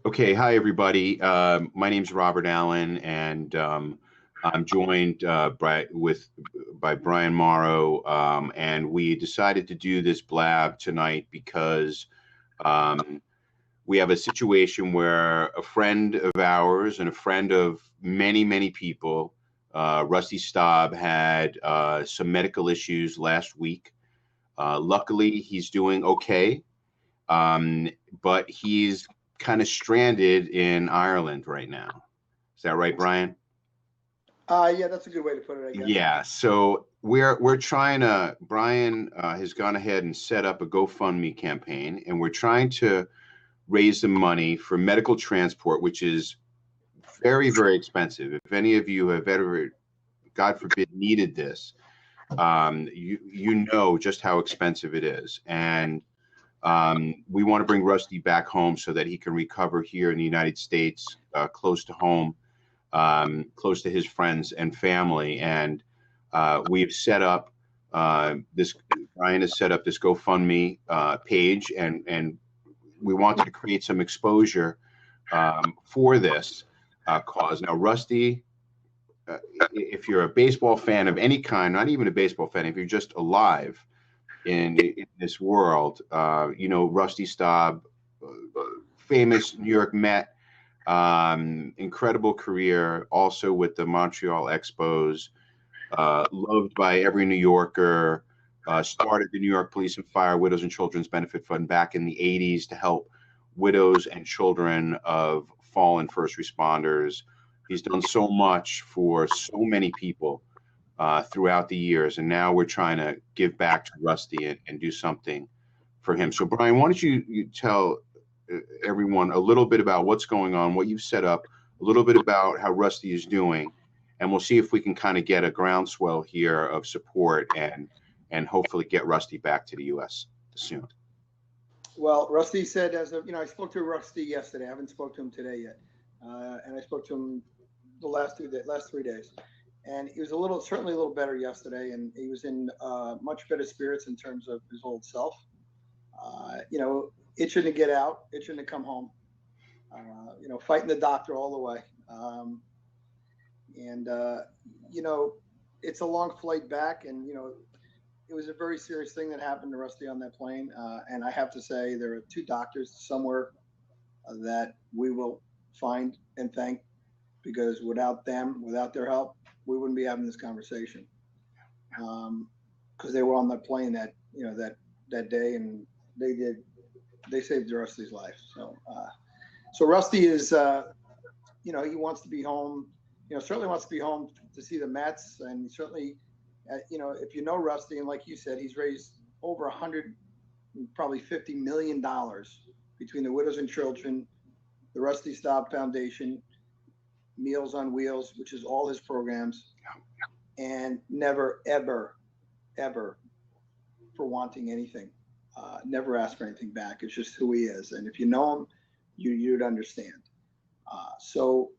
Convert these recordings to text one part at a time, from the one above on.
Okay, hi everybody. My name's Robert Allen, and I'm joined by Brian Morrow, and we decided to do this blab tonight because um, we have a situation where a friend of ours and a friend of many, many people, Rusty Staub, had some medical issues last week. Luckily, he's doing okay, um, but he's kind of stranded in Ireland right now. Is that right, Brian? Yeah, that's a good way to put it, I guess. Yeah. So we're trying to. Brian has gone ahead and set up a GoFundMe campaign, and we're trying to raise the money for medical transport, which is very, very expensive. If any of you have ever, God forbid, needed this, you know just how expensive it is, and we want to bring Rusty back home so that he can recover here in the United States, close to home, close to his friends and family. And we've set up this. Brian has set up this GoFundMe page, and we wanted to create some exposure for this cause. Now, Rusty, if you're a baseball fan of any kind, not even a baseball fan, if you're just alive in this world. You know, Rusty Staub, famous New York Met, incredible career, also with the Montreal Expos, loved by every New Yorker. Started the New York Police and Fire Widows and Children's Benefit Fund back in the 80s to help widows and children of fallen first responders. He's done so much for so many people throughout the years, and now we're trying to give back to Rusty and do something for him. So, Brian, why don't you tell everyone a little bit about what's going on, what you've set up, a little bit about how Rusty is doing, and we'll see if we can kind of get a groundswell here of support and hopefully get Rusty back to the U.S. soon. Well, Rusty said, I spoke to Rusty yesterday. I haven't spoke to him today yet, and I spoke to him the last 3 days, and he was certainly a little better yesterday, and he was in much better spirits in terms of his old self. Itching to get out, itching to come home. Fighting the doctor all the way, and it's a long flight back, and it was a very serious thing that happened to Rusty on that plane. And I have to say, there are two doctors somewhere that we will find and thank, because without them, without their help, we wouldn't be having this conversation. Because they were on that plane that day, and they saved Rusty's life. So Rusty is, he wants to be home. Certainly wants to be home to see the Mets, and certainly, if you know Rusty, and like you said, he's raised over probably $50 million between the Widows and Children, the Rusty Staub Foundation, Meals on Wheels, which is all his programs, and never, ever, ever for wanting anything. Never ask for anything back. It's just who he is, and if you know him, you'd understand. So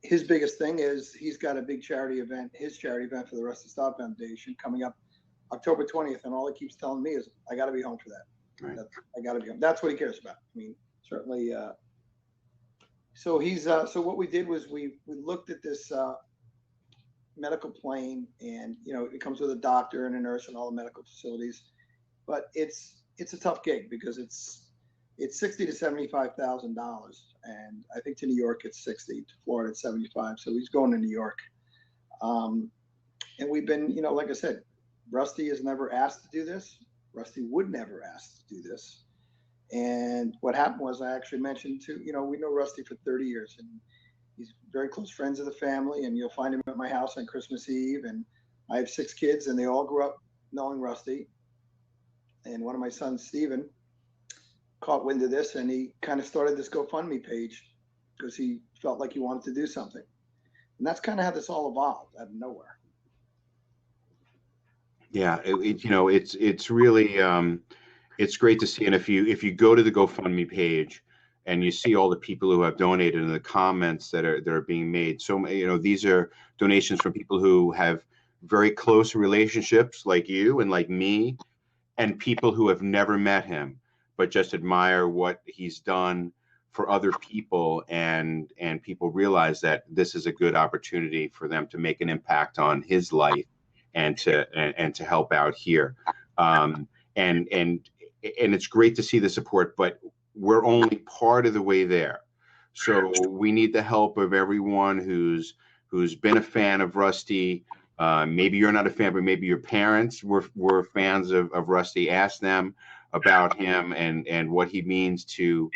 his biggest thing is he's got a big charity event, his charity event for the Rusty Staub Foundation, coming up October 20th, and all he keeps telling me is, I got to be home for that. Right. I got to be home. That's what he cares about. I mean, certainly. So what we did was we looked at this medical plane, and it comes with a doctor and a nurse and all the medical facilities, but it's a tough gig because it's $60,000 to $75,000, and I think to New York it's 60, to Florida it's 75. So he's going to New York, and we've been, like I said, Rusty has never asked to do this. Rusty would never ask to do this. And what happened was, I actually mentioned to, we know Rusty for 30 years, and he's very close friends of the family, and you'll find him at my house on Christmas Eve. And I have 6 kids, and they all grew up knowing Rusty. And one of my sons, Steven, caught wind of this, and he kind of started this GoFundMe page because he felt like he wanted to do something. And that's kind of how this all evolved out of nowhere. Yeah, it's really it's great to see. And if you go to the GoFundMe page and you see all the people who have donated and the comments that are being made, so these are donations from people who have very close relationships, like you and like me, and people who have never met him but just admire what he's done for other people, and people realize that this is a good opportunity for them to make an impact on his life and to help out here. And it's great to see the support, but we're only part of the way there. So we need the help of everyone who's been a fan of Rusty. Maybe you're not a fan, but maybe your parents were fans of Rusty. Ask them about him and what he means to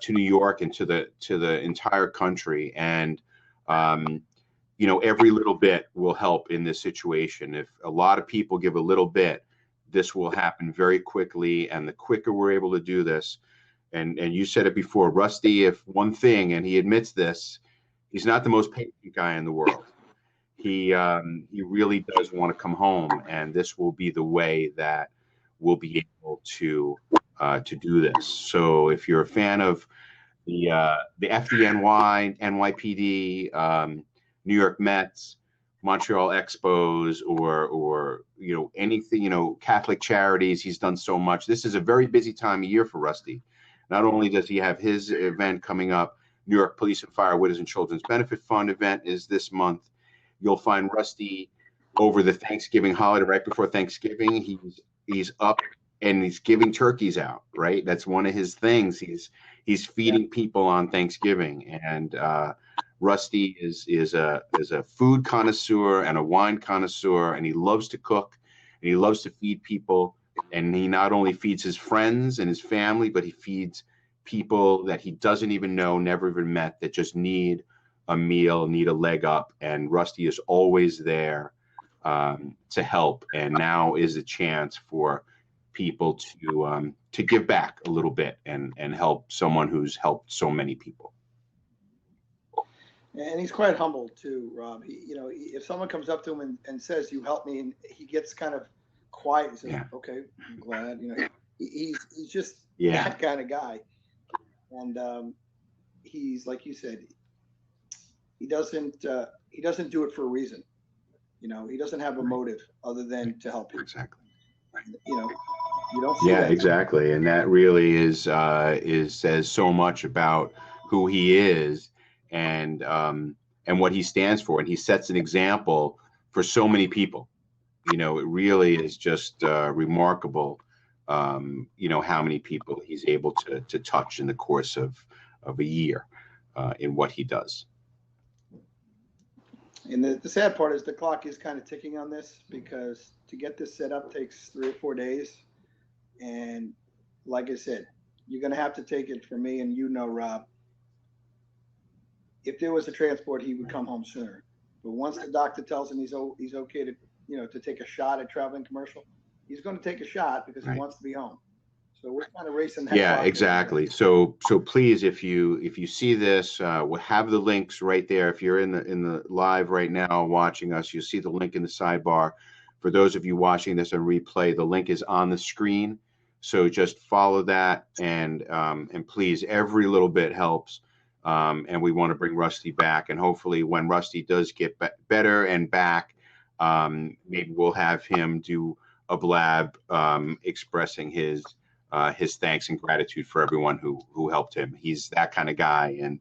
New York and to the entire country. And every little bit will help in this situation. If a lot of people give a little bit, this will happen very quickly. And the quicker we're able to do this, and you said it before, Rusty, if one thing, and he admits this, he's not the most patient guy in the world. He really does want to come home, and this will be the way that we'll be able to do this. So if you're a fan of the FDNY, NYPD, New York Mets, Montreal Expos, or anything, Catholic Charities, he's done so much. This is a very busy time of year for Rusty. Not only does he have his event coming up, New York Police and Fire Widows and Children's Benefit Fund event is this month. You'll find Rusty over the Thanksgiving holiday, right before Thanksgiving. He's up and he's giving turkeys out, right? That's one of his things. He's feeding people on Thanksgiving. And Rusty is a food connoisseur and a wine connoisseur, and he loves to cook and he loves to feed people. And he not only feeds his friends and his family, but he feeds people that he doesn't even know, never even met, that just need a meal, need a leg up. And Rusty is always there to help. And now is a chance for people to give back a little bit and help someone who's helped so many people. And he's quite humble too, Rob. If someone comes up to him and says, "You helped me," and he gets kind of quiet, he says, yeah. "Okay, I'm glad." He's just that kind of guy. And he's, like you said, he doesn't do it for a reason. He doesn't have a motive other than to help you. Exactly. You don't see that. Exactly. And that really says so much about who he is and what he stands for. And he sets an example for so many people. It really is just remarkable, how many people he's able to touch in the course of a year in what he does. And the sad part is the clock is kind of ticking on this, because to get this set up takes 3 or 4 days. And like I said, you're going to have to take it from me, and Rob, if there was a transport, he would come home sooner. But once the doctor tells him he's okay to take a shot at traveling commercial, he's going to take a shot because he wants to be home. So we're kind of racing that. Yeah, exactly. So please, if you see this, we'll have the links right there. If you're in the live right now watching us, you'll see the link in the sidebar. For those of you watching this on replay, the link is on the screen. So just follow that, and please, every little bit helps. And we want to bring Rusty back, and hopefully, when Rusty does get better and back, maybe we'll have him do a blab expressing his thanks and gratitude for everyone who helped him. He's that kind of guy, and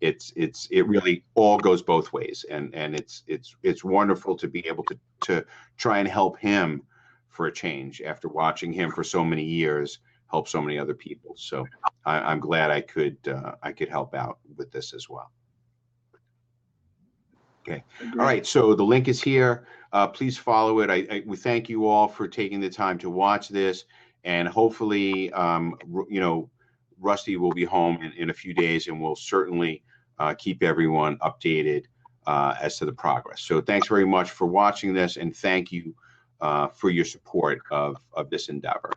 it really all goes both ways, and it's wonderful to be able to try and help him for a change after watching him for so many years help so many other people. So I'm glad I could help out with this as well. Okay. All right. So the link is here. Please follow it. We thank you all for taking the time to watch this, and hopefully, Rusty will be home in a few days, and we'll certainly keep everyone updated as to the progress. So thanks very much for watching this, and thank you for your support of this endeavor.